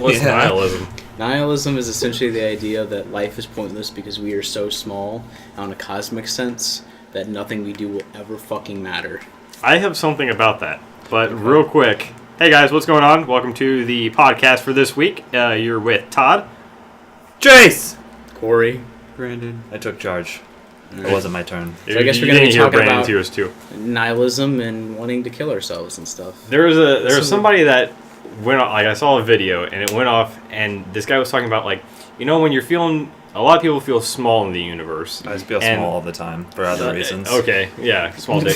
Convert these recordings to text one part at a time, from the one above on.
What's nihilism? Nihilism is essentially the idea that life is pointless because we are so small on a cosmic sense that nothing we do will ever fucking matter. I have something about that, but real quick. Hey guys, what's going on? Welcome to the podcast for this week. You're with Todd, Jace, Corey, Brandon. I took charge. It wasn't my turn. So I guess we're going to be talking about yours too. Nihilism and wanting to kill ourselves and stuff. There was somebody that went off, like I saw a video and it went off, and this guy was talking about when you're feeling. A lot of people feel small in the universe. I just feel small all the time for other reasons. Okay, yeah, small dick.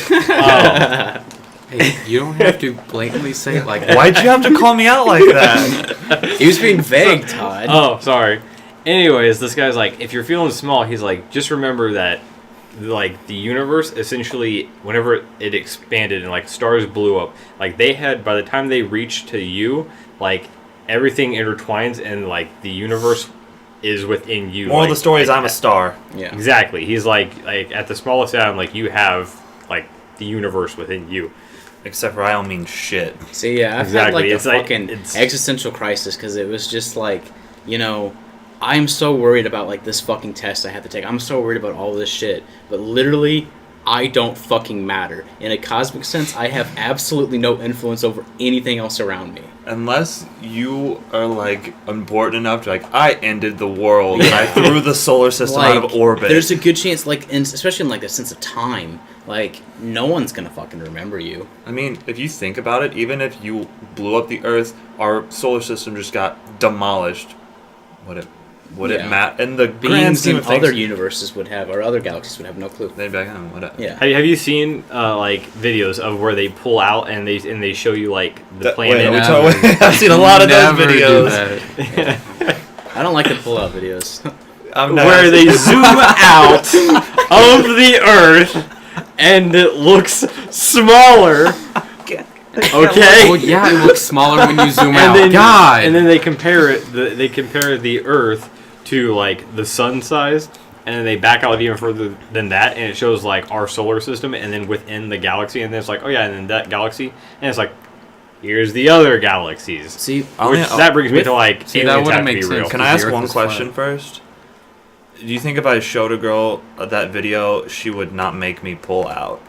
Hey, you don't have to blatantly say it like that. Why'd you have to call me out like that? He was being vague, Todd. Oh, sorry. Anyways, this guy's like, if you're feeling small, he's like, just remember that, like, the universe, essentially, whenever it expanded and, like, stars blew up, like, they had, by the time they reached to you, like, everything intertwines and, like, the universe is within you. Moral of the story is I'm a star. Yeah. Exactly. He's like, at the smallest atom, like, you have, like, the universe within you. Except for I don't mean shit. See, yeah, I've Exactly. had, It's the like- fucking it's- existential crisis because it was just like, I'm so worried about, like, this fucking test I have to take. I'm so worried about all this shit. But literally, I don't fucking matter. In a cosmic sense, I have absolutely no influence over anything else around me. Unless you are, like, important enough to, like, I ended the world and I threw the solar system out of orbit. There's a good chance, like, especially in, like, the sense of time, like, no one's gonna fucking remember you. I mean, if you think about it, even if you blew up the Earth, our solar system just got demolished. Would it matter? In the grand Beings scheme in of things, other universes would have, or other galaxies would have no clue. they'd be like, oh, whatever. Yeah. Have you seen like videos of where they pull out and they show you like the planet? I've seen a lot of those Never videos. do that. I don't like the pull-out videos. Where they zoom out of the Earth and it looks smaller. Okay. Well, yeah, it looks smaller when you zoom out. Then, God. And then they compare it. They compare the Earth to like the sun size, and then they back out even further than that, and it shows like our solar system, and then within the galaxy, and then it's like, oh yeah, and then that galaxy, and it's like, here's the other galaxies. See, that brings me to like, See, aliens that have wouldn't to make be real. sense. Can I ask The Earth one is question flat. first? Do you think if I showed a girl that video, she would not make me pull out?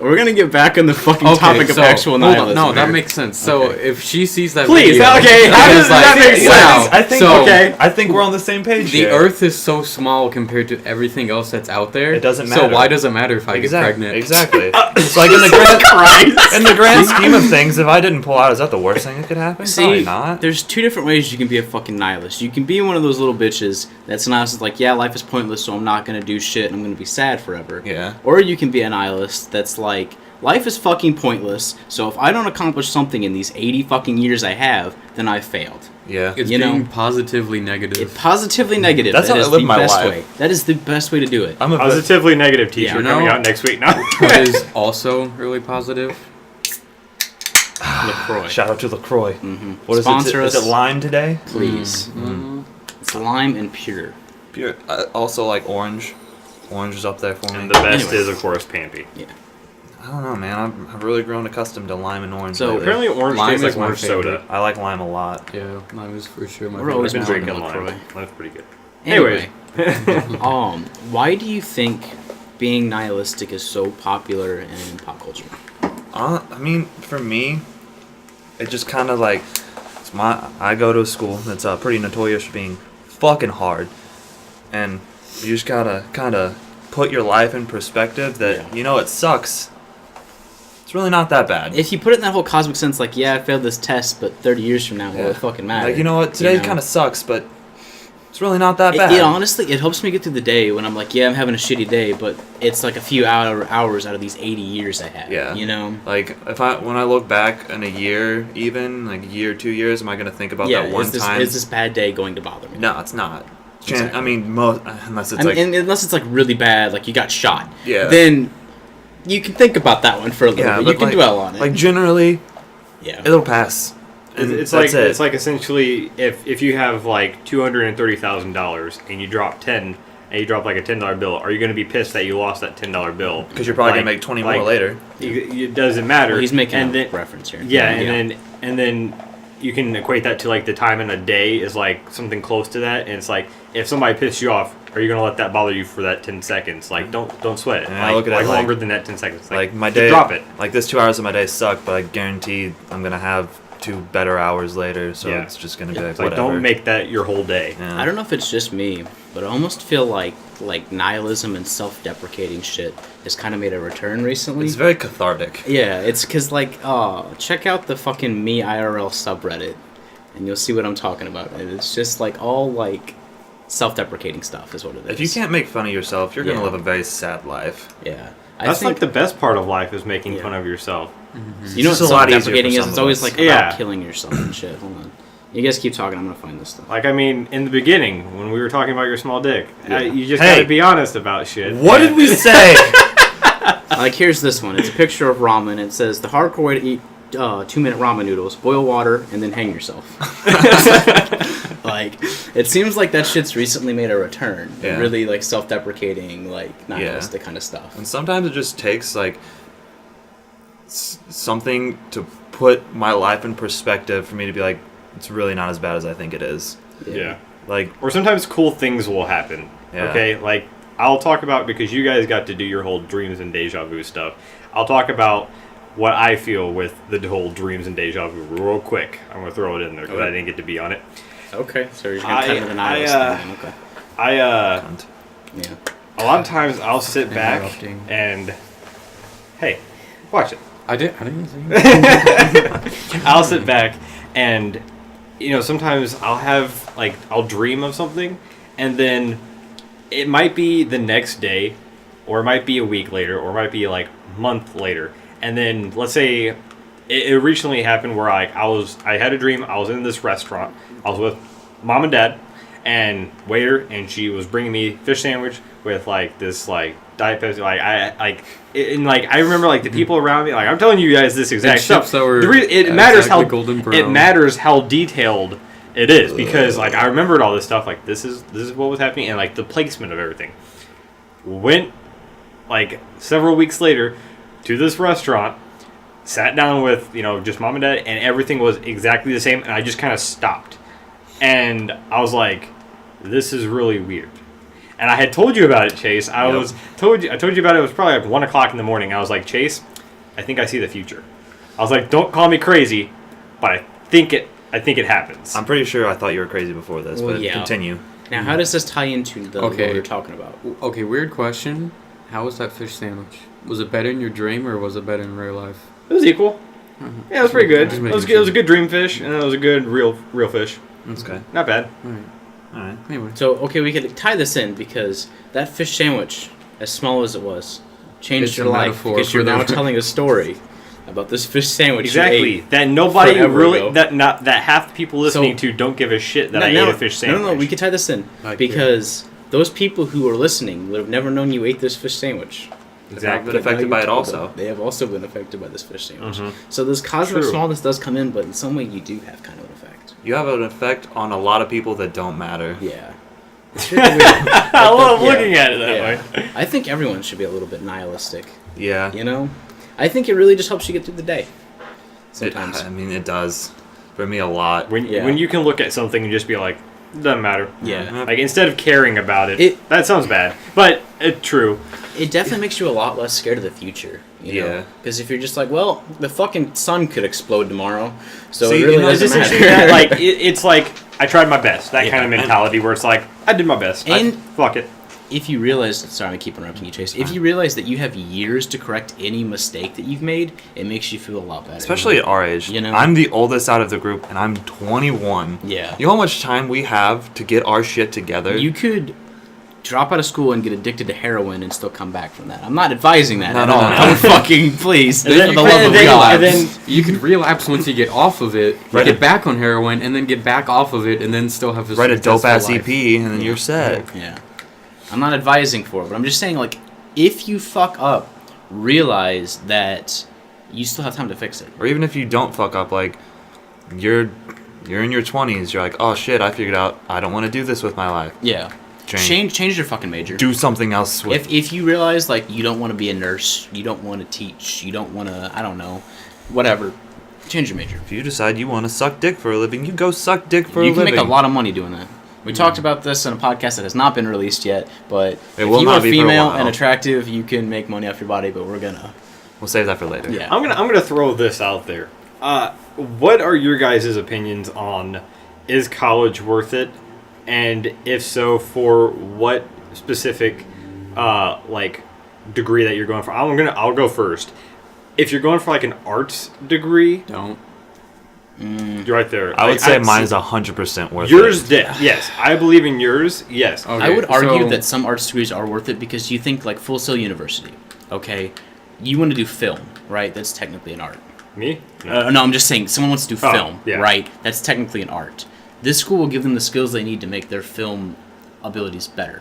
we're gonna get back on the fucking topic of actual hold on. nihilism. No, that here. makes sense. So if she sees that Please, video, okay, how and does is that make sense? wow, I think so I think we're on the same page. the here. Earth is so small compared to everything else that's out there. It doesn't So matter. why does it matter if I get pregnant? Exactly. It's like in the grand scheme of things, if I didn't pull out, is that the worst thing that could happen? Probably See, not. there's two different ways you can be a fucking nihilist. You can be one of those little bitches that's nihilist, like, yeah, life is pointless, so I'm not gonna do shit, and I'm gonna be sad forever. Yeah. Or you can be a nihilist that's like, life is fucking pointless, so if I don't accomplish something in these 80 fucking years I have, then I failed. Yeah. It's You being know, positively negative. Positively negative. That's That how I is live the my best life. way. That is the best way to do it. I'm a Positively negative t-shirt Yeah, coming out next week. No. What is also really positive? LaCroix. shout out to LaCroix. Mm-hmm. What is Sponsor it? us. Is it lime today? Please. It's lime and pure. Pure. Also like orange. Orange is up there for me. And the best Anyway. is, of course, Pampy. Yeah. I don't know, man. I've really grown accustomed to lime and orange. So, lately. Apparently, orange Lime tastes like is my more soda. favorite. I like lime a lot. Yeah, mine was for sure my We're always I've favorite. been Drinking drinking lime. LaCroix. That's pretty good. Anyway. Anyways. Why do you think being nihilistic is so popular in pop culture? I mean, for me, it just kind of like I go to a school that's pretty notorious for being fucking hard, and you just gotta kind of put your life in perspective that it sucks. It's really not that bad. If you put it in that whole cosmic sense, like, yeah, I failed this test, but 30 years from now, will it fucking matter? Like, you know what? Today kind of sucks, but it's really not that bad. It honestly, it helps me get through the day when I'm like, yeah, I'm having a shitty day, but it's like a few hours out of these 80 years I had. Yeah. You know? Like, when I look back in a year, even, like a year, 2 years, am I going to think about that one time? Is this bad day going to bother me? No, it's not. Exactly. I mean, unless it's unless it's like really bad, like you got shot. Yeah. Then you can think about that one for a little bit. You can dwell on it. Like, generally, yeah. it'll pass. And It's that's like it. it's like essentially if you have like $230,000 and you drop 10 and you drop like a $10 bill, are you going to be pissed that you lost that $10 bill? Because you're probably going to make 20 more later. It doesn't matter. Well, he's making and a then, reference here. Yeah, and and then you can equate that to like the time in a day is like something close to that, and it's like if somebody pissed you off, are you gonna let that bother you for that 10 seconds? Like don't sweat it. Yeah, like, look at it longer than that 10 seconds. Like my day, drop it. Like this 2 hours of my day suck, but I guarantee I'm gonna have 2 better hours later. So Yeah. it's just gonna be like It's like whatever. don't make that your whole day. Yeah. I don't know if it's just me, but I almost feel like nihilism and self-deprecating shit has kind of made a return recently. It's very cathartic. Yeah, it's because like, check out the fucking Me IRL subreddit, and you'll see what I'm talking about. And it's just like all like self-deprecating stuff is what it is. If you can't make fun of yourself, you're gonna Yeah. live a very sad life. Yeah. That's like the best part of life is making Yeah. fun of yourself. You know what It's a lot easier self-deprecating for is? some It's of always us. like about Yeah. killing yourself and shit. Hold on. You guys keep talking. I'm gonna find this stuff. Like, I mean, in the beginning, when we were talking about your small dick, Yeah. you just Hey. gotta be honest about shit. What did we say? Like, here's this one. It's a picture of ramen. It says the hardcore way to eat 2-minute ramen noodles: boil water and then hang yourself. Like, it seems like that shit's recently made a return. Yeah. Really, like, self-deprecating, like, nihilistic kind of stuff. And sometimes it just takes like something to put my life in perspective for me to be like, it's really not as bad as I think it is. Yeah. Like, Or sometimes cool things will happen. Yeah. Okay? Like, I'll talk about, because you guys got to do your whole dreams and deja vu stuff, I'll talk about what I feel with the whole dreams and deja vu real quick. I'm going to throw it in there because I didn't get to be on it. Okay, so you're gonna kind of the nihilist thing. Okay. cunt. Yeah. A lot of times I'll sit back Interrupting. and, hey, watch it. I didn't see. I'll sit back and, sometimes I'll dream of something, and then it might be the next day, or it might be a week later, or it might be like a month later. And then let's say it recently happened where I had a dream. I was in this restaurant. I was with mom and dad and waiter, and she was bringing me fish sandwich with like this like Diet Pepsi. I remember like the people around me. Like, I'm telling you guys this exact And stuff. chips that were It matters exactly how golden brown. it matters how detailed it is, because like I remembered all this stuff. Like this is what was happening, and like the placement of everything. Went like several weeks later to this restaurant, sat down with just mom and dad, and everything was exactly the same, and I just kind of stopped, and I was like, this is really weird. And I had told you about it, Chase. I told you about it. It was probably like 1 o'clock in the morning. I was like, Chase, I think I see the future. I was like, don't call me crazy, but I think it happens. I'm pretty sure I thought you were crazy before this, Well, but yeah. continue. Now, how does this tie into what Okay. we were talking about? Okay, weird question. How was that fish sandwich? Was it better in your dream or was it better in real life? It was equal. Yeah, it was pretty good. Just It making was good. sure. It was a good dream fish, and it was a good real fish. Okay. Not bad. Alright. Alright. Anyway. So, okay, we could tie this in because that fish sandwich, as small as it was, changed It's your a life metaphor because you're for the- now telling a story about this fish sandwich you Exactly. ate. That nobody forever really ago. that half the people listening to don't give a shit that I ate a fish sandwich. No, we could tie this in Like, because those people who are listening would have never known you ate this fish sandwich. Exactly. Been affected Now by you it told also. them. They have also been affected by this fish sandwich. Mhm. So this cosmic True. smallness does come in, but in some way you do have kind of an effect. You have an effect on a lot of people that don't matter. Yeah. It's really weird. I love Yeah. looking at it that Yeah. way. I think everyone should be a little bit nihilistic. Yeah. You know, I think it really just helps you get through the day. Sometimes. I mean, it does. For me, a lot. When Yeah. when you can look at something and just be like, it doesn't matter. Yeah. Like, instead of caring about it, that sounds bad, but it's true. It definitely makes you a lot less scared of the future. You know? Yeah. Because if you're just like, well, the fucking sun could explode tomorrow, so See, it really you know, It's doesn't essentially matter. that, like it's like I tried my best. That Yeah. kind of mentality where it's like I did my best. And- Fuck it. If you realize, sorry, I keep interrupting you, Chase. If you realize that you have years to correct any mistake that you've made, it makes you feel a lot better. Especially at our age. You know? I'm the oldest out of the group, and I'm 21. Yeah. You know how much time we have to get our shit together? You could drop out of school and get addicted to heroin and still come back from that. I'm not advising that No, at no, all. no, no. I would fucking please, for then- the love and of then- God. and then- You could relapse once you get off of it, Right. get back on heroin, and then get back off of it, and then still have this Write a dope ass successful life. EP, and then you're set. Yeah. I'm not advising for it, but I'm just saying, like, if you fuck up, realize that you still have time to fix it. Or even if you don't fuck up, like, you're in your 20s, you're like, oh shit, I figured out I don't want to do this with my life. Yeah. Change your fucking major. Do something else with If you realize, like, you don't want to be a nurse, you don't want to teach, you don't want to, I don't know, whatever, Change your major. If you decide you want to suck dick for a living, you go suck dick for a You living. can make a lot of money doing that. We talked about this in a podcast that has not been released yet, but if will you not are be for a female while. and attractive, you can make money off your body, but we're gonna... We'll save that for later. Yeah. I'm gonna throw this out there. What are your guys' opinions on, is college worth it? And if so, for what specific like degree that you're going for? I'll go first. If you're going for like an arts degree, Don't. you're right there. I would Like, say mine is 100% worth yours. it. Yes, I believe in yours. Yes. Okay, I would argue so- that some arts degrees are worth it because you think like Full Sail University, okay? You want to do film, right? That's technically an art. Me? No, I'm just saying someone wants to do Oh, film, yeah. right? That's technically an art. This school will give them the skills they need to make their film abilities better.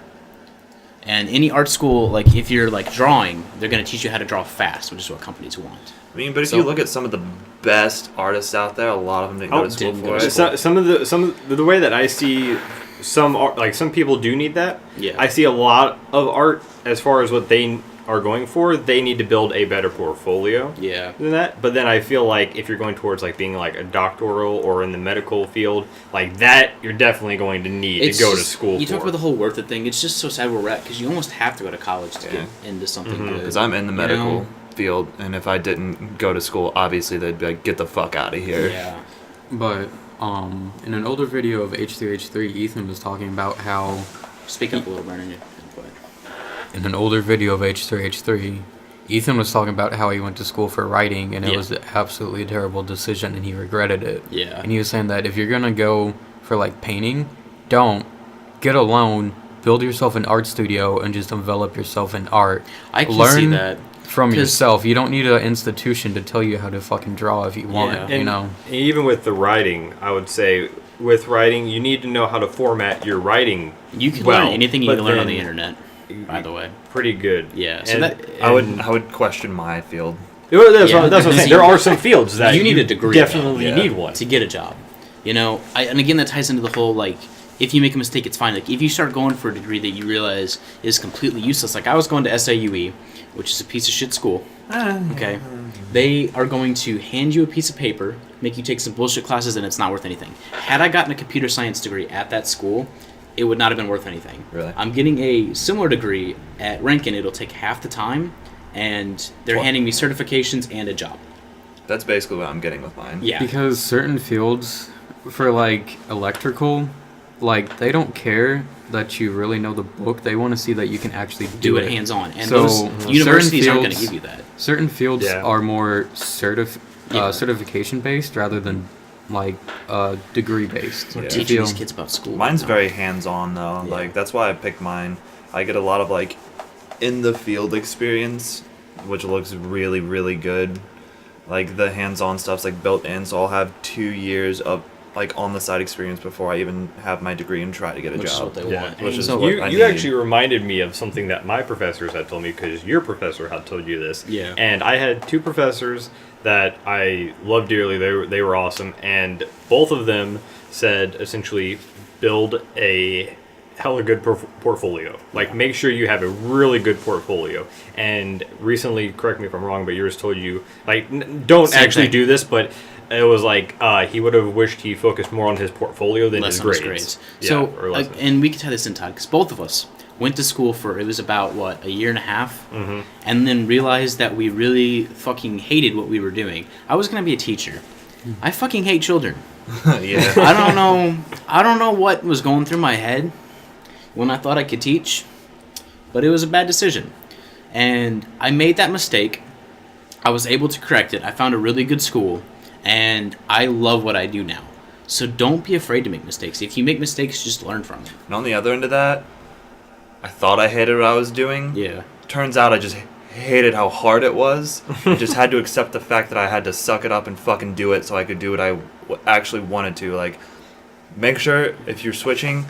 And any art school, like if you're like drawing, they're going to teach you how to draw fast, which is what companies want. I mean, but if So- you look at some of the best artists out there, a lot of them didn't go to school didn't for go it. to school. Some of the way that I see some people do need that. Yeah. I see a lot of art as far as what they are going for. They need to build a better portfolio Yeah. than that. But then I feel like if you're going towards like being like a doctoral or in the medical field, like that, you're definitely going to need to go to school. You for. talk about the whole worth it thing. It's just so sad where we're at because you almost have to go to college to get into something good. Because I'm in the You medical know? field, and if I didn't go to school, obviously they'd be like, get the fuck out of here. Yeah. But in an older video of H3H3, Ethan was talking about how Speak up a little, Brandon. Go ahead. in an older video of H3H3, Ethan was talking about how he went to school for writing and it Yeah. was absolutely a terrible decision and he regretted it. Yeah. And he was saying that if you're gonna go for like painting, don't get a loan, build yourself an art studio, and just develop yourself in art. I can Learn see that. from 'Cause- yourself. You don't need an institution to tell you how to fucking draw if you want. Yeah. You know. Even with the writing, I would say with writing, you need to know how to format your writing. You can well, learn anything you but can learn on then the internet, by the way. Pretty good. Yeah, so And- that- I and- would question my field. Well, that's Yeah. what I'm saying. There are some fields that you need a degree. Definitely though. need Yeah. one. to get a job. You know, and again, that ties into the whole, like, if you make a mistake, it's fine. Like, if you start going for a degree that you realize is completely useless, like I was going to SIUE, which is a piece of shit school. Okay. They are going to hand you a piece of paper, make you take some bullshit classes, and it's not worth anything. Had I gotten a computer science degree at that school, it would not have been worth anything. Really? I'm getting a similar degree at Rankin. It'll take half the time, and they're What? handing me certifications and a job. That's basically what I'm getting with mine. Yeah. Because certain fields, for like electrical, like they don't care that you really know the book. They want to see that you can actually do it hands on, and So, those certain universities aren't going to fields- give you that. Certain fields Yeah. are more Yeah. certification based rather than like degree based. We're Yeah. teaching these kids about school. Mine's now. very hands-on though. Yeah. Like that's why I picked mine. I get a lot of like in the field experience, which looks really really good. Like the hands-on stuff's like built in, so I'll have 2 years of like on the side experience before I even have my degree and try to get a Which is job. what they Yeah. want. Which And is so, what You I you need. actually reminded me of something that my professors had told me because your professor had told you this. Yeah. And I had two professors that I loved dearly. They were awesome, and both of them said essentially build a hella good portfolio. Like make sure you have a really good portfolio. And recently, correct me if I'm wrong, but yours told you like don't Same actually thing. do this, but. It was like he would have wished he focused more on his portfolio than less his on his grades. grades. Yeah, So, or less. and we could tie this in, Todd, because both of us went to school for, it was about, what, a year and a half? Mhm. And then realized that we really fucking hated what we were doing. I was going to be a teacher. I fucking hate children. Yeah. I don't know what was going through my head when I thought I could teach, but it was a bad decision. And I made that mistake. I was able to correct it. I found a really good school, and I love what I do now. So don't be afraid to make mistakes. If you make mistakes, just learn from them. And on the other end of that, I thought I hated what I was doing. Yeah. Turns out I just hated how hard it was. I just had to accept the fact that I had to suck it up and fucking do it so I could do what I actually wanted to. Like, make sure if you're switching,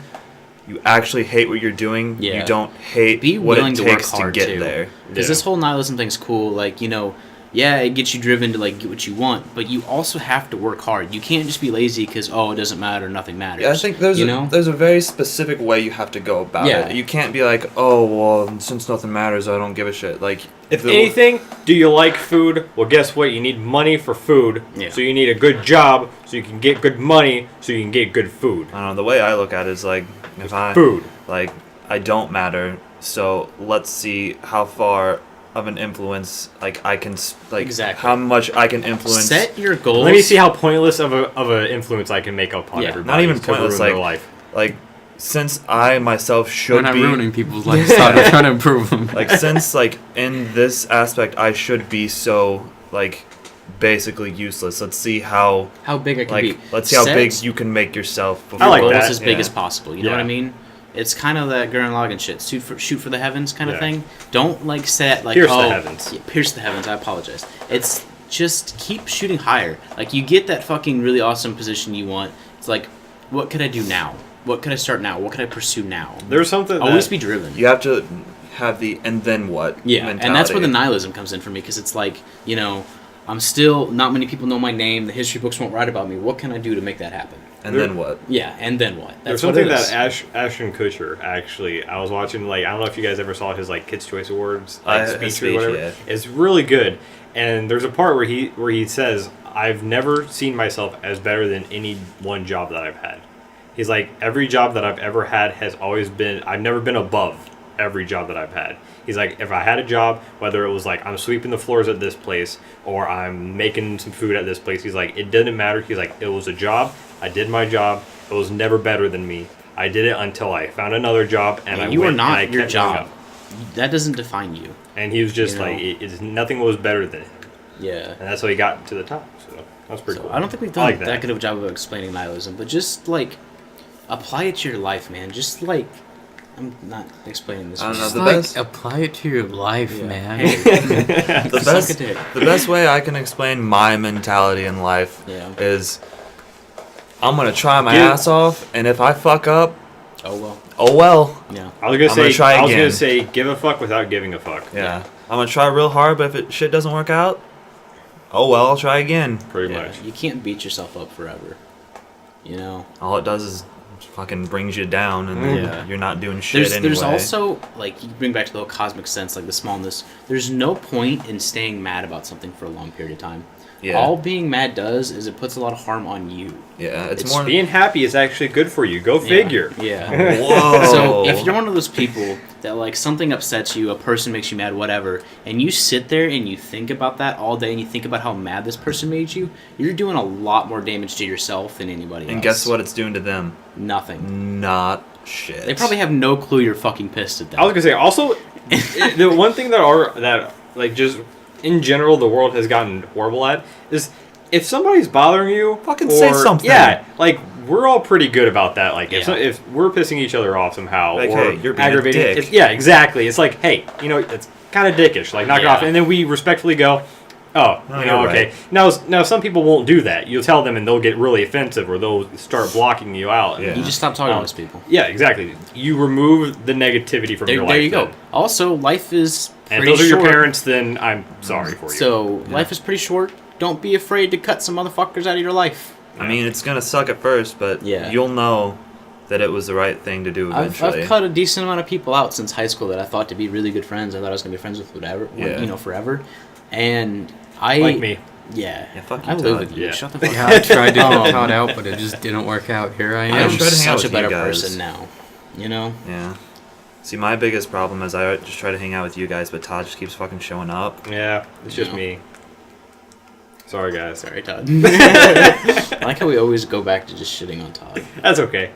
you actually hate what you're doing. Yeah. You don't hate Be what willing it to work takes to hard, get too. there. Because Yeah. this whole nihilism thing's cool. Like, you know, yeah, it gets you driven to like get what you want, but you also have to work hard. You can't just be lazy because it doesn't matter, nothing matters. Yeah, I think there's a very specific way you have to go about it. You can't be like, oh well, since nothing matters, I don't give a shit. Like, if anything, do you like food? Well, guess what? You need money for food, so you need a good job, so you can get good money, so you can get good food. I don't know. The way I look at it is like, if I don't matter. So let's see how far of an influence I can how much I can influence. Set your goals. Let me see how pointless of a influence I can make upon everybody. Not even pointless, their life. Since I myself should not be ruining people's lives, I'm trying to improve them. Since in this aspect I should be so basically useless. Let's see how big it can be. Let's see how big you can make yourself. I like that. As big as possible. You know what I mean? It's kind of that Gurren Lagann shit. Shoot for the heavens kind of thing. Don't set pierce the heavens. Yeah, pierce the heavens. I apologize. It's just keep shooting higher. You get that fucking really awesome position you want. It's what could I do now? What could I start now? What could I pursue now? There's something. Always be driven. You have to have the and then what? Yeah, and that's where the nihilism comes in for me because it's I'm still not many people know my name. The history books won't write about me. What can I do to make that happen? And then what? Yeah, and then what? There's something that Ashton Kutcher actually. I was watching I don't know if you guys ever saw his Kids Choice Awards speech or whatever. Yeah. It's really good, and there's a part where he says, "I've never seen myself as better than any one job that I've had." He's every job that I've ever had has always been. I've never been above every job that I've had. He's if I had a job, whether it was I'm sweeping the floors at this place or I'm making some food at this place, he's it didn't matter. He's it was a job. I did my job. It was never better than me. I did it until I found another job, and you are not your job. That doesn't define you. And he was just nothing was better than him. Yeah. And that's how he got to the top. So that's pretty cool. I don't think we've done that good of a job of explaining nihilism, but just apply it to your life, man. Just I'm not explaining this. I don't know, apply it to your life, man. The best way I can explain my mentality in life is I'm gonna try my ass off, and if I fuck up, oh well. Yeah. I was gonna say give a fuck without giving a fuck. Yeah. I'm gonna try real hard, but if shit doesn't work out, oh well, I'll try again. Pretty much. You can't beat yourself up forever. All it does is fucking brings you down, and then you're not doing shit anyway. There's also you bring back to the whole cosmic sense, the smallness. There's no point in staying mad about something for a long period of time. Yeah. All being mad does is it puts a lot of harm on you. Yeah, it's more being happy is actually good for you. Go figure. Yeah. Whoa. So if you're one of those people that something upsets you, a person makes you mad, whatever, and you sit there and you think about that all day and you think about how mad this person made you, you're doing a lot more damage to yourself than anybody else. And guess what it's doing to them? Nothing. Not shit. They probably have no clue you're fucking pissed at them. I was gonna say also the one thing that just in general the world has gotten horrible at is if somebody's bothering you, fucking say something. Yeah, we're all pretty good about that. If we're pissing each other off somehow or hey, you're being aggravating, a dick. Yeah, exactly. It's hey, it's kind of dickish. Knock it off, and then we respectfully go, oh, okay. Right. Now some people won't do that. You'll tell them, and they'll get really offensive, or they'll start blocking you out. Yeah. You just stop talking to those people. Yeah, exactly. You remove the negativity from your life. There you go. Also, life is pretty and if those are short. your parents, then I'm sorry for you. So life is pretty short. Don't be afraid to cut some motherfuckers out of your life. I mean, it's gonna suck at first, but you'll know that it was the right thing to do eventually. I've cut a decent amount of people out since high school that I thought to be really good friends. I thought I was gonna be friends with forever. And like me. Yeah. Fuck you, I live Todd. with you. Yeah. Shut the fuck I tried to get Todd out, but it just didn't work out. Here I am. I'm try to hang out such a with better you guys. person now. Yeah. See, my biggest problem is I just try to hang out with you guys, but Todd just keeps fucking showing up. Yeah, it's just me. Sorry, guys. Sorry, Todd. I like how we always go back to just shitting on Todd. That's okay.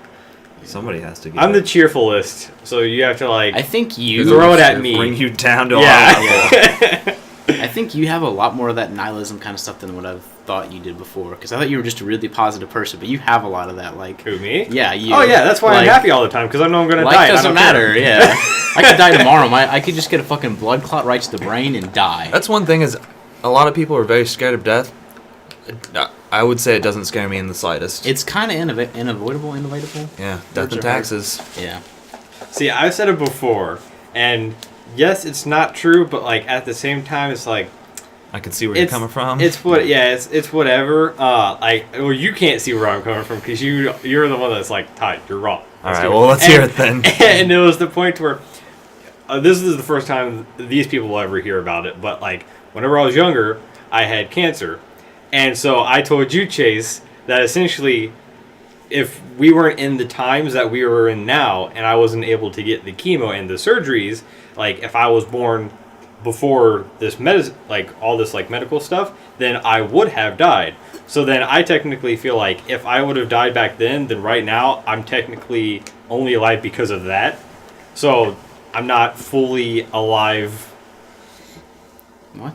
Somebody has to get I'm the cheerfulest, so you have to I think you throw it at me. Bring you down to a high level. I think you have a lot more of that nihilism kind of stuff than what I've thought you did before. Because I thought you were just a really positive person, but you have a lot of that. Who, me? Yeah, you. Oh yeah, that's why I'm happy all the time because I know I'm gonna die. Life doesn't matter. Yeah, I could die tomorrow. I could just get a fucking blood clot right to the brain and die. That's one thing is, a lot of people are very scared of death. I would say it doesn't scare me in the slightest. It's kind of unavoidable. Yeah, death and taxes. Yeah. See, I've said it before, and yes, it's not true, but at the same time, it's I can see where you're coming from. It's whatever. Well, you can't see where I'm coming from because you're the one that's like, Ty, you're wrong. All right, well, let's hear it then. And it was the point where this is the first time these people will ever hear about it. But like, whenever I was younger, I had cancer, and so I told you, Chase, that essentially, if we weren't in the times that we were in now, and I wasn't able to get the chemo and the surgeries, like if I was born before this all this like medical stuff, then I would have died. So then I technically feel like if I would have died back then right now I'm technically only alive because of that. So I'm not fully alive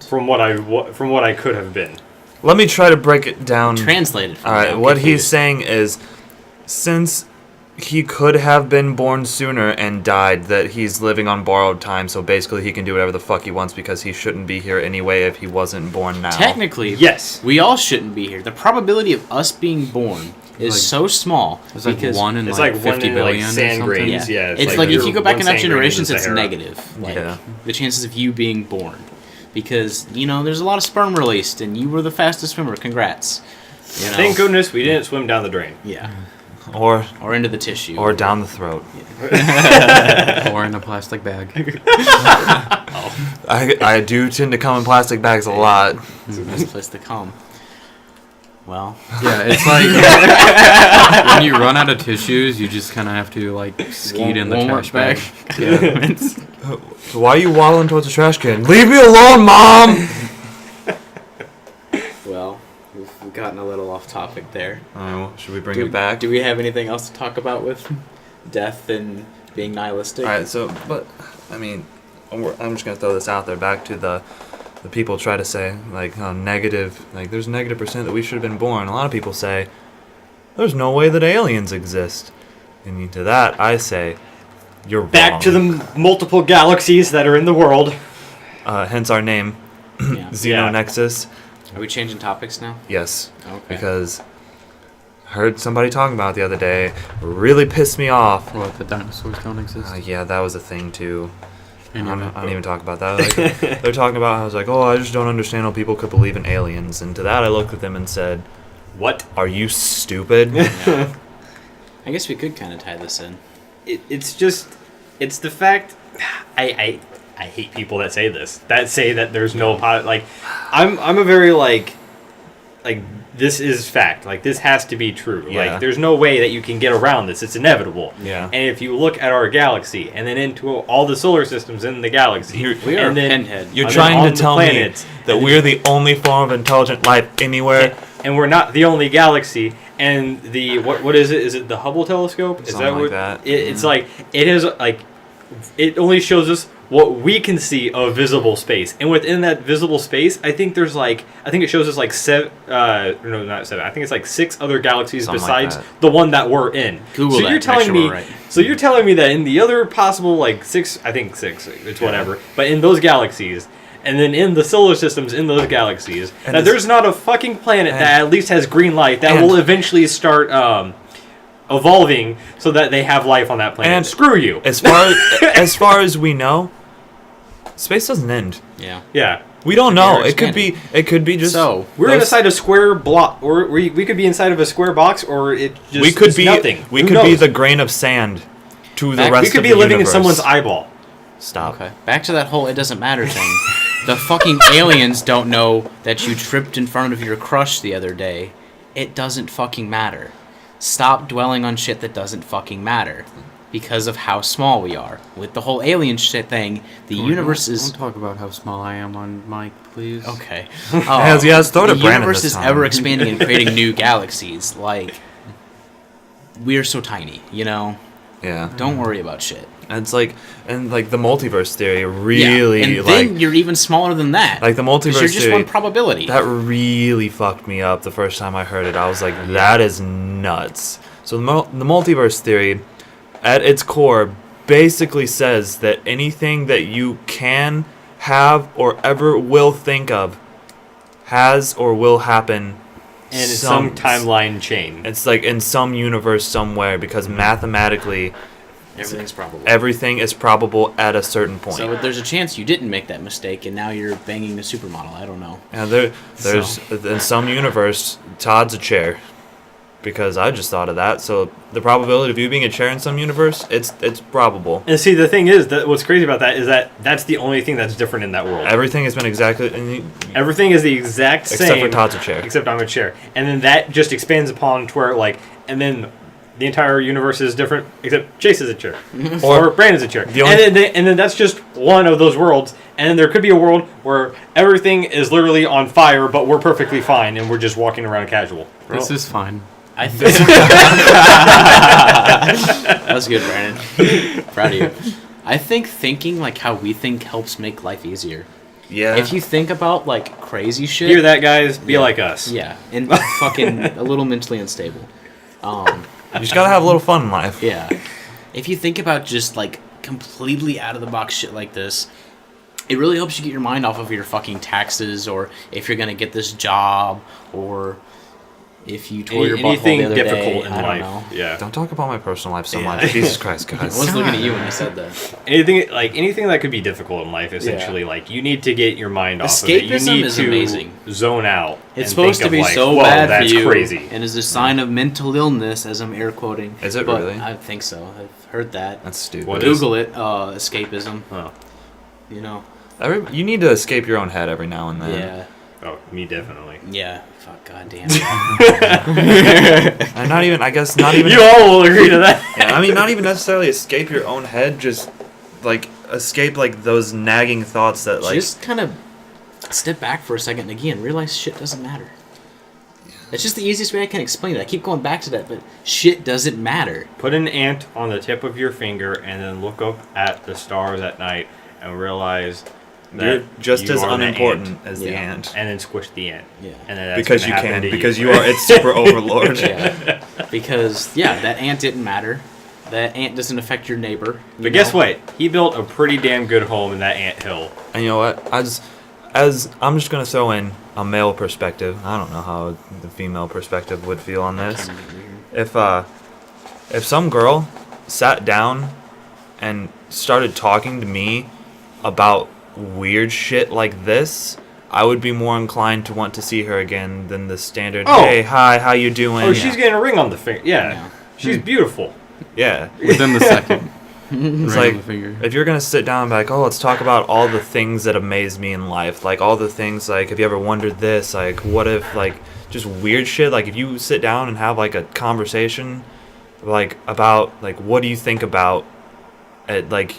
from what I could have been. Let me try to break it down. Translated. All right, what he's saying is, since he could have been born sooner and died, that he's living on borrowed time, so basically he can do whatever the fuck he wants because he shouldn't be here anyway if he wasn't born now. Technically, yes. We all shouldn't be here. The probability of us being born is so small. It's like because 1 in it's like like 50 billion like sand or something. grains. Yeah, it's like if you go back one enough sand grain in generations, the it's Sahara. negative. Like Yeah. the chances of you being born. Because, there's a lot of sperm released, and you were the fastest swimmer. Congrats. Thank goodness we didn't swim down the drain. Yeah. Or into the tissue. Or down the throat. Or in a plastic bag. I do tend to come in plastic bags a lot. It's the best place to come. Well. Yeah, it's like when you run out of tissues, you just kind of have to like skeet in the trash bag. Yeah. Why are you waddling towards the trash can? Leave me alone, Mom! Well, we've gotten a little off topic there. Oh, should we bring it back? Do we have anything else to talk about with death and being nihilistic? Alright, I'm just going to throw this out there. Back to the people try to say, like, negative, like, there's negative percent that we should have been born. A lot of people say, there's no way that aliens exist. And to that, I say, you're wrong. Back to the multiple galaxies that are in the world. Hence our name, Yeah. Xeno Nexus. Are we changing topics now? Yes. Okay. Because I heard somebody talking about it the other day. Really pissed me off. What, the dinosaurs don't exist? Yeah, that was a thing too. I And don't even talk about that. Like, they're talking about, I was like, I just don't understand how people could believe in aliens. And to that, I looked at them and said, what? Are you stupid? Yeah. I guess we could kind of tie this in. It's the fact. I hate people that say this. That say that there's no I'm a very like this is fact. Like this has to be true. Yeah. Like there's no way that you can get around this. It's inevitable. Yeah. And if you look at our galaxy and then into all the solar systems in the galaxy, We are and then pinhead. You're and trying then to on the tell me planets, that we're the only form of intelligent life anywhere? and we're not the only galaxy. And the what is it? Is it the Hubble telescope? Is Something that like what that. It's like? It has like it only shows us what we can see of visible space, and within that visible space, I think it shows us like seven. No, not seven. I think it's like 6 other galaxies Something like besides that. the one that we're in. Google so that, you're telling make sure me. we're right. So you're telling me that in the other possible like 6, I think 6. It's whatever. But in those galaxies. And then in the solar systems in those galaxies, And that there's not a fucking planet that at least has green light that will eventually start evolving so that they have life on that planet. And screw you. As far as we know, space doesn't end. Yeah. Yeah. We don't know. They're It could be just. So, We're inside a square block, or we could be inside of a square box, or it just we could is be nothing. We Who could be knows? the grain of sand to the Back- rest We could of be the living universe. in someone's eyeball. Stop. Okay. Back to that whole it doesn't matter thing. The fucking aliens don't know that you tripped in front of your crush the other day. It doesn't fucking matter. Stop dwelling on shit that doesn't fucking matter. Because of how small we are. With the whole alien shit thing, the universe is... Don't talk about how small I am on mic, please. Okay. Yes, throw it at the Brandon universe this is time. ever expanding and creating new galaxies. Like, we're so tiny, Yeah. Don't worry about shit. And it's like, the multiverse theory really, yeah. And then you're even smaller than that. like the 'Cause multiverse you're just theory. one probability. That really fucked me up the first time I heard it. I was like, that is nuts. So the multiverse theory, at its core, basically says that anything that you can have or ever will think of has or will happen And it's some timeline chain. It's like in some universe somewhere, because mathematically Everything's probable. Everything is probable at a certain point. So there's a chance you didn't make that mistake, and now you're banging the supermodel. I don't know. Yeah, there's in some universe, Todd's a chair, because I just thought of that. So the probability of you being a chair in some universe, it's probable. And see, the thing is that what's crazy about that is that that's the only thing that's different in that world. Everything has been exactly. Everything is the exact same, except for Todd's a chair. Except I'm a chair, and then that just expands upon to where like, and then the entire universe is different, except Chase is a chair, or Brandon's a chair, and then that's just one of those worlds. And then there could be a world where everything is literally on fire, but we're perfectly fine, and we're just walking around casual. This is fine. I think that was good, Brandon. Proud of you. I think thinking like how we think helps make life easier. Yeah. If you think about like crazy shit, Hear that, guys? Be like us. yeah, and fucking a little mentally unstable. You just gotta have a little fun in life. Yeah. If you think about just like completely out of the box shit like this, it really helps you get your mind off of your fucking taxes, or if you're gonna get this job, or if you tore your butthole Anything the other difficult day. in I don't life. know. Yeah. Don't talk about my personal life so Yeah. much. Jesus Christ, I guys. was looking at you when I said that. Anything that could be difficult in life, essentially, like you need to get your mind off of it. You Escapism need is to amazing. zone out. It's and supposed think to be of, like, so whoa, bad that's for you, crazy. and is a sign of mental illness, as I'm air quoting. Is it But really? I think so. I've heard that. That's stupid. What is- Google it. Escapism. Oh. You know. You need to escape your own head every now and then. Yeah. Oh, me definitely. Yeah. Fuck. Goddamn. And not even. I guess not even. You all will agree to that. Yeah, I mean, not even necessarily escape your own head. Just like escape like those nagging thoughts that like. Just kind of step back for a second and again realize shit doesn't matter. It's just the easiest way I can explain it. I keep going back to that, but shit doesn't matter. Put an ant on the tip of your finger and then look up at the stars at night and realize that You're just you as are the unimportant ant. as the Yeah. ant. And then squish the ant. Yeah. And then that's Because gonna you happen can. to Because you are its super overlord. Yeah. Because that ant didn't matter. That ant doesn't affect your neighbor. But guess what? He built a pretty damn good home in that ant hill. And you know what? As I'm just gonna throw in a male perspective. I don't know how the female perspective would feel on this. If some girl sat down and started talking to me about weird shit like this, I would be more inclined to want to see her again than the standard. Oh. Hey, hi, how you doing? Oh, she's getting a ring on the finger. Yeah. Yeah. She's beautiful. Yeah. Within the second. It's Right on like the finger. if you're gonna sit down and be like, oh, let's talk about all the things that amaze me in life, like all the things, like have you ever wondered this, like what if, like just weird shit, like if you sit down and have like a conversation, like about like what do you think about at like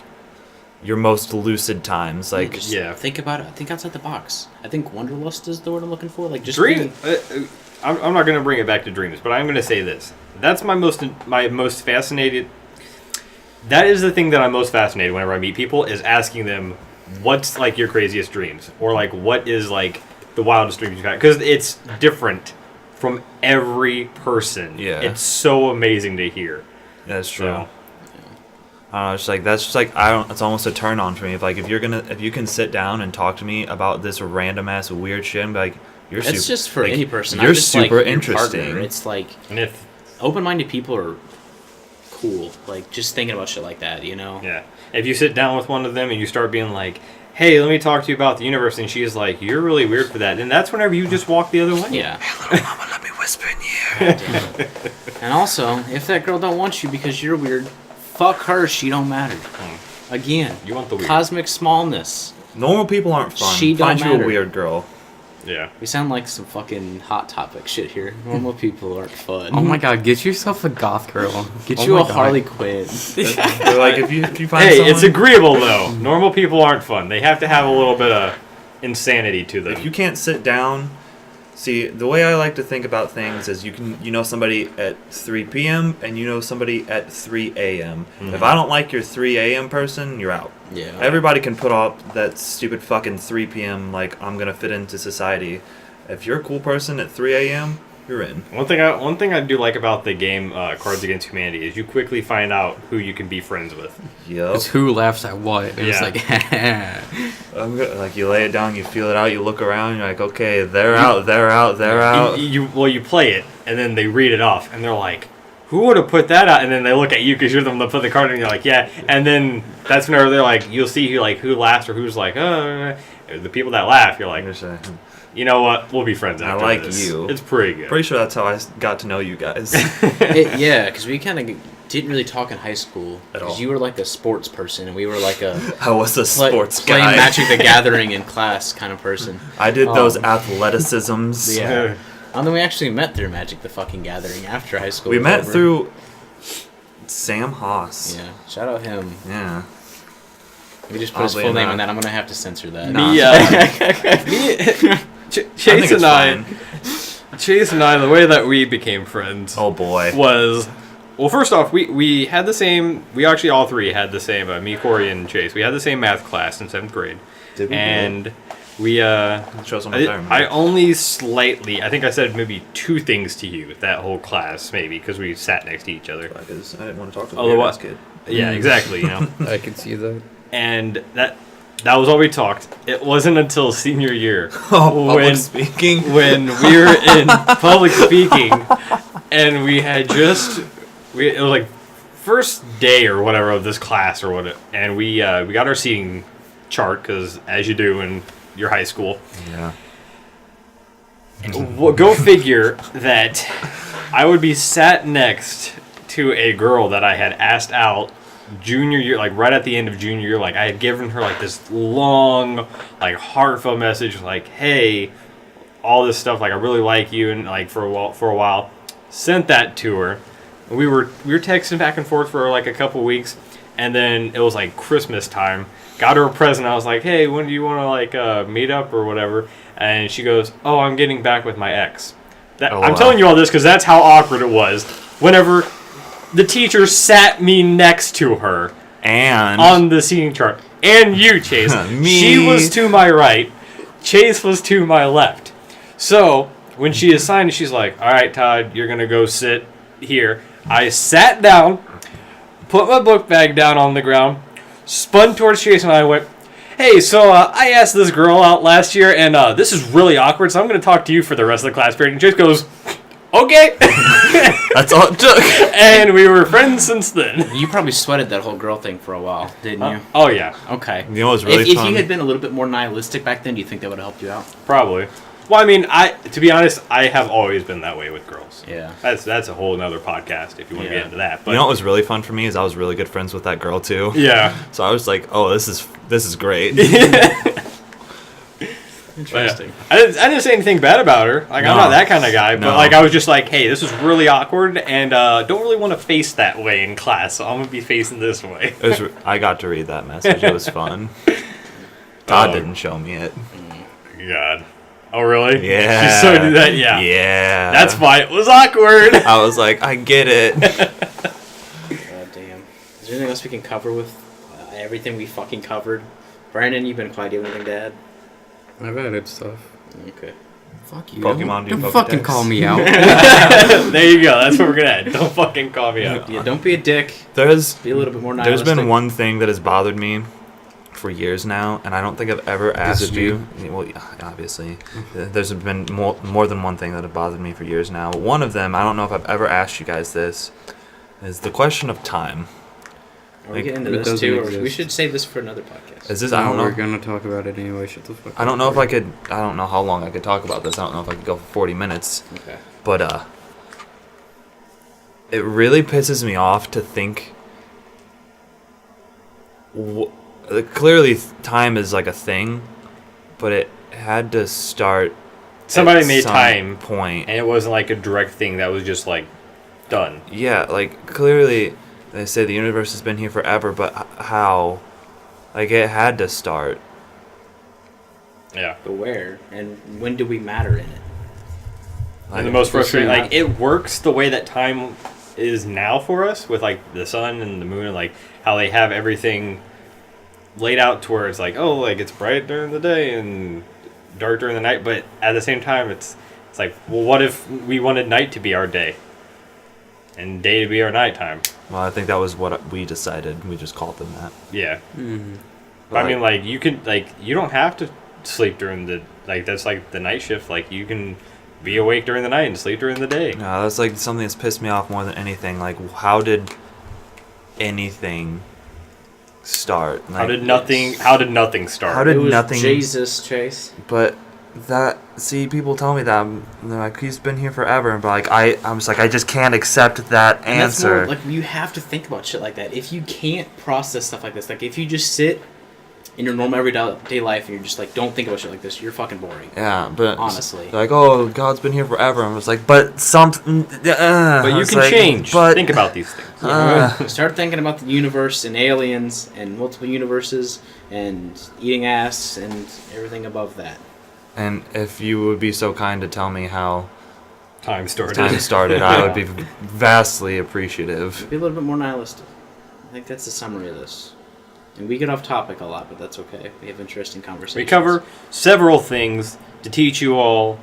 your most lucid times, like Just Yeah. think about it. Think outside the box. I think wanderlust is the word I'm looking for. Like just Dream. being- I'm not going to bring it back to dreams, but I'm going to say this. That's my most fascinated. That is the thing that I'm most fascinated whenever I meet people, is asking them what's like your craziest dreams, or like what is like the wildest dreams you've had, because it's different from every person. Yeah. It's so amazing to hear. that's true. So, I don't know, it's like that's just like I don't. It's almost a turn on for me. If you can sit down and talk to me about this random ass weird shit, and be like, you're It's super, just for like, any person. You're not just, like, super your interesting. partner. It's like and if open-minded people are cool. Like just thinking about shit like that, you know? yeah, if you sit down with one of them and you start being like, "Hey, let me talk to you about the universe," and she's like, "You're really weird for that," and that's whenever you just walk the other way. Yeah. Hey, little mama, let me whisper in your ear. And also, if that girl don't want you because you're weird, fuck her. She don't matter. Again, You want the weird. cosmic smallness. Normal people aren't fun. She don't Find you matter. a weird girl. Yeah. We sound like some fucking hot topic shit here. Normal people aren't fun. Oh my god, get yourself a goth girl. Get Oh you my a God. Harley Quinn. They're like if you find Hey, someone, it's agreeable though. Normal people aren't fun. They have to have a little bit of insanity to them. if you can't sit down. See, the way I like to think about things is you know somebody at 3 p.m. and you know somebody at 3 a.m. If I don't like your 3 a.m. person, you're out. Yeah. Everybody can put up that stupid fucking 3 p.m. like I'm gonna fit into society. If you're a cool person at 3 a.m., you're in. One thing I do like about the game Cards Against Humanity is you quickly find out who you can be friends with. Yup. It's who laughs at what. And Yeah. It's like, Like you lay it down, you feel it out, you look around, you're like, okay, they're out, they're out, they're out. You play it and then they read it off and they're like, who would have put that out? And then they look at you because you're the one that put the card in, and you're like, yeah. And then that's whenever they're like, you'll see who laughs or who's like, oh. The people that laugh, you're like, you know what? We'll be friends after I like this. you. It's pretty good. Pretty sure that's how I got to know you guys. Yeah, because we kind of didn't really talk in high school. At all. Because you were like a sports person, and we were like a I was a sports playing guy. Magic the Gathering in class kind of person. I did those athleticisms. Yeah. And then we actually met through Magic the fucking Gathering after high school. We was met over. through Sam Haas. Yeah, shout out him. Yeah. We just put his Oddly full name enough. in that. I'm gonna have to censor that. Nah. Chase it's and I, fine. Chase and I, the way that we became friends Oh boy. was, well, first off, we had the same. We actually all three had the same. Me, Corey, and Chase. We had the same math class in 7th grade, Did we and we. Show some I only slightly. I think I said maybe 2 things to you that whole class, maybe because we sat next to each other. Because I didn't want to talk to the Otherwise- weird-ass kid. Yeah, exactly. You know. I could see that. And that was all we talked. It wasn't until senior year Oh, public speaking. when we were in public speaking, and we had it was like first day or whatever of this class or what, and we got our seating chart because as you do in your high school. Yeah. Well, go figure that I would be sat next to a girl that I had asked out junior year, like right at the end of junior year. Like I had given her like this long, like heartfelt message, like, hey, all this stuff, like I really like you, and like for a while, sent that to her. We were texting back and forth for like a couple weeks, and then it was like Christmas time. Got her a present. I was like, hey, when do you want to like meet up or whatever? And she goes, oh, I'm getting back with my ex. I'm telling you all this because that's how awkward it was. Whenever the teacher sat me next to her And on the seating chart. And you, Chase. Me. She was to my right. Chase was to my left. So, when she assigned, she's like, all right, Todd, you're going to go sit here. I sat down, put my book bag down on the ground, spun towards Chase, and I went, hey, so I asked this girl out last year, and this is really awkward, so I'm going to talk to you for the rest of the class period. And Chase goes, okay. that's all it took. And we were friends since then. You probably sweated that whole girl thing for a while, didn't you? Oh, yeah. Okay. You know what's really if fun? you had been a little bit more nihilistic back then, do you think that would have helped you out? Probably. Well, I mean, to be honest, I have always been that way with girls. Yeah. That's a whole nother podcast if you want to Yeah. get into that. But You know what was really fun for me is I was really good friends with that girl too. yeah. So I was like, oh, this is great. Interesting. I didn't say anything bad about her. Like, I'm No. not that kind of guy. But, No. like, I was just like, hey, this is really awkward, and don't really want to face that way in class, so I'm going to be facing this way. I got to read that message. It was fun. God Oh. didn't show me it. God. Oh, really? Yeah. She so did that? Yeah. Yeah. That's why it was awkward. I was like, I get it. God damn. Is there anything else we can cover with everything we fucking covered? Brandon, you've been quiet. Do you have anything to add? I've added stuff. Okay. Fuck you. Pokemon do Don't Pokedex. fucking call me out. There you go. That's what we're going to add. Don't fucking call me out. Yeah, don't be a dick. There's Be a little bit more There's nihilistic. been one thing that has bothered me for years now, and I don't think I've ever asked it you. Well, yeah, obviously, there's been more than one thing that have bothered me for years now. But one of them, I don't know if I've ever asked you guys this, is the question of time. Are we like, getting into it this doesn't too, or exist. we should save this for another podcast? Is this? I don't We're know. gonna talk about it anyway. Shut the fuck up. I don't know if I could. I don't know how long I could talk about this. I don't know if I could go for 40 minutes. Okay. But it really pisses me off to think. Clearly, time is like a thing, but it had to start. Somebody at made some time, point. and it wasn't like a direct thing that was just like done. Yeah, like clearly, they say the universe has been here forever, but how? Like it had to start. Yeah. But where? And when do we matter in it? And the most frustrating, not- like, it works the way that time is now for us with, like, the sun and the moon and, like, how they have everything laid out to where it's like, oh, like, it's bright during the day and dark during the night. But at the same time, it's like, well, what if we wanted night to be our day and day to be our nighttime? Well, I think that was what we decided. We just called them that. Yeah. Mm-hmm. But I mean, like, you can, like, you don't have to sleep during the, like, that's, like, the night shift. Like, you can be awake during the night and sleep during the day. No, that's like something that's pissed me off more than anything. Like, how did anything start? Like, How did nothing start? How did It was nothing? Jesus, Chase. But people tell me that, and they're like, he's been here forever, but like I'm just like, I just can't accept that And that's answer. more, like, you have to think about shit like that. If you can't process stuff like this, like if you just sit in your normal everyday life and you're just like, don't think about shit like this, you're fucking boring. Yeah, but Honestly. they're like, oh, God's been here forever. I'm just like, but something. But you can change. But Think about these things. Start thinking about the universe and aliens and multiple universes and eating ass and everything above that. And if you would be so kind to tell me how Time started. time started, I would be vastly appreciative. Be a little bit more nihilistic. I think that's the summary of this. And we get off topic a lot, but that's okay. We have interesting conversations. We cover several things to teach you all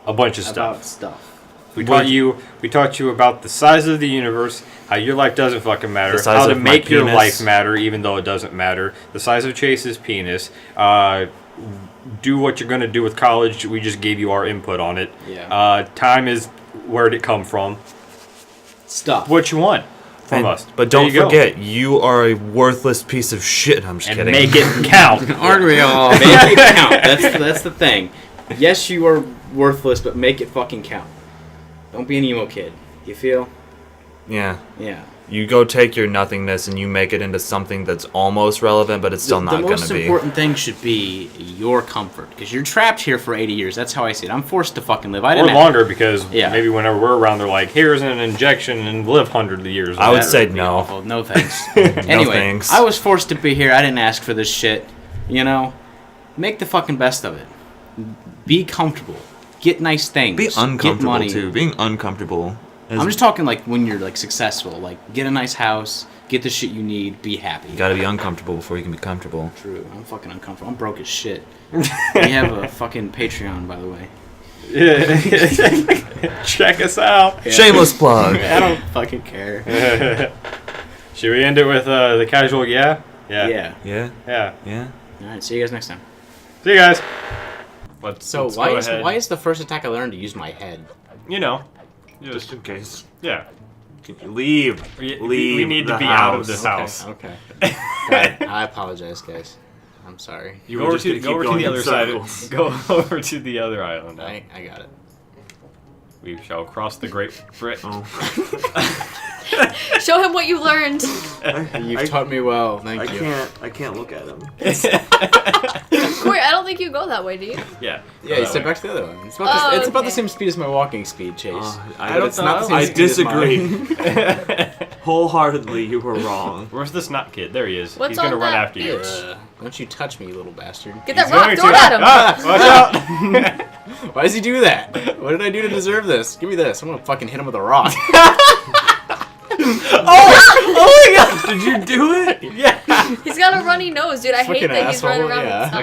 a bunch of about stuff. stuff. We taught you about the size of the universe, how your life doesn't fucking matter, The size how to of my make your penis. life matter even though it doesn't matter, the size of Chase's penis, do what you're going to do with college. We just gave you our input on it. Yeah. Time is where'd it come from. Stuff. What you want from us. But There don't you go. forget, you are a worthless piece of shit. I'm just And kidding. make it count. Aren't we all? Make it count. That's the thing. Yes, you are worthless, but make it fucking count. Don't be an emo kid. You feel? Yeah. Yeah. You go take your nothingness and you make it into something that's almost relevant, but it's still not The going most to be. important thing should be your comfort, because you're trapped here for 80 years. That's how I see it. I'm forced to fucking live. I Or didn't longer because Yeah. maybe whenever we're around, they're like, here's an injection and live hundreds of years. I would That say be no. awful. No thanks. Anyway, thanks. I was forced to be here. I didn't ask for this shit. You know, make the fucking best of it. Be comfortable. Get nice things. Be Get uncomfortable money. too. Being uncomfortable. I'm just talking like when you're like successful. Like get a nice house, get the shit you need, be happy. You gotta be uncomfortable before you can be comfortable. True. I'm fucking uncomfortable. I'm broke as shit. We have a fucking Patreon, by the way. Yeah. Check us out. Yeah. Shameless plug. I don't fucking care. Should we end it with the casual yeah? Yeah. Yeah. Yeah. Yeah. Yeah. All right. See you guys next time. See you guys. So let's why go is ahead. why is the first attack I learned to use my head? You know. Just in case. Yeah. Leave. We need to the be out of house. this house. Okay. God, I apologize, guys. I'm sorry. You Go were over just to, gonna go keep over to going the in other side. circles. Go over to the other island. Now. I got it. We shall cross the Great Brit. Oh. Show him what you learned. You've taught me well. Thank you. I can't look at him. Corey, I don't think you go that way, do you? Yeah. Yeah, you step back to the other one. It's about, Oh, it's about the okay. same speed as my walking speed, Chase. I But don't it's not the same I speed as mine. disagree. Wholeheartedly, you were wrong. Where's the snot kid? There he is. What's He's gonna on run that after you. Don't you touch me, you little bastard. Get that He's rock, going throw it to. at him. Ah, watch out! Why does he do that? What did I do to deserve this? Give me this. I'm gonna fucking hit him with a rock. Oh my god! Did you do it? Yeah. He's got a runny nose, dude. I hate Fucking that he's running asshole, around yeah. with snot.